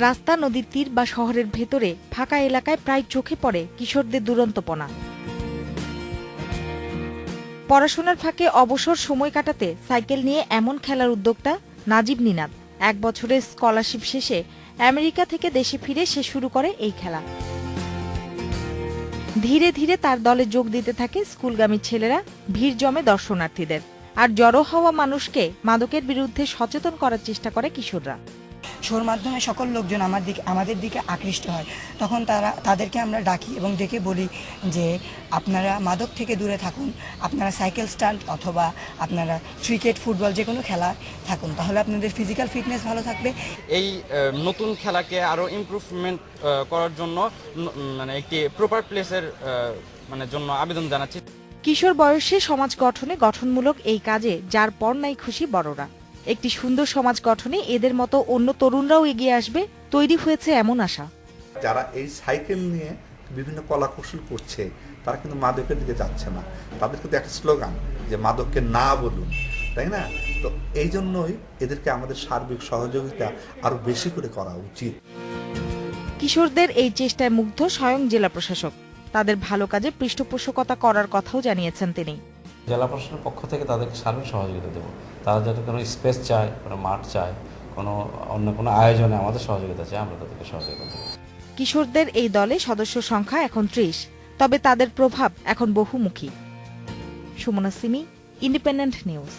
রাস্তা, নদীর তীর বা শহরের ভেতরে ফাঁকা এলাকায় প্রায় চোখে পড়ে কিশোরদের দুরন্তপনা। পড়াশোনার ফাঁকে অবসর সময় কাটাতে সাইকেল নিয়ে এমন খেলার উদ্যোক্তা নাজিব নিনাদ। 1 বছরের স্কলারশিপ শেষে আমেরিকা থেকে দেশে ফিরে সে শুরু করে এই খেলা। ধীরে ধীরে তার দলে যোগ দিতে থাকে স্কুলগামী ছেলেরা, ভিড় জমে দর্শনার্থীদের। আর জড়ো হওয়া মানুষকে মাদকের বিরুদ্ধে সচেতন করার চেষ্টা করে কিশোররা। শোর মাধ্যমে সকল লোকজন আমাদের দিকে আকৃষ্ট হয়। তখন তাদেরকে আমরা ডাকি এবং ডেকে বলি যে আপনারা মাদক থেকে দূরে থাকুন, আপনারা সাইকেল স্টান্ট অথবা আপনারা ক্রিকেট, ফুটবল যে কোনো খেলা থাকুন, তাহলে আপনাদের ফিজিক্যাল ফিটনেস ভালো থাকবে। এই নতুন খেলাকে আরও ইমপ্রুভমেন্ট করার জন্য মানে একটি প্রপার প্লেসের জন্য আবেদন জানাচ্ছি। কিশোর বয়সে সমাজ গঠনে গঠনমূলক এই কাজে যার পর নাই খুশি বড়রা। একটি সুন্দর সমাজ গঠনে এদের মতো অন্য তরুণরাও এগিয়ে আসবে, তৈরি হয়েছে এমন আশা। যারা এই সাইকেল নিয়ে বিভিন্ন কলাকৌশল করছে তারা কিন্তু মাদকের দিকে যাচ্ছে না। তাদের কিন্তু একটা স্লোগান যে মাদককে না বলুন, তাই না? তো এই জন্যই এদেরকে আমাদের সার্বিক সহযোগিতা আরো বেশি করে করা উচিত। কিশোরদের এই চেষ্টায় মুগ্ধ স্বয়ং জেলা প্রশাসক। তাদের ভালো কাজে পৃষ্ঠপোষকতা করার কথাও জানিয়েছেন তিনি। জেলা প্রশাসনের পক্ষ থেকে তাদেরকে সার্বিক সহযোগিতা দেবো। তারা যাতে কোনো স্পেস চায়, কোনো মাঠ চায়, অন্য কোনো আয়োজনে আমাদের সহযোগিতা চায়, আমরা তাদেরকে সহযোগিতা দেবো। কিশোরদের এই দলে সদস্য সংখ্যা এখন 30, তবে তাদের প্রভাব এখন বহুমুখী। Sumana Simi, independent news.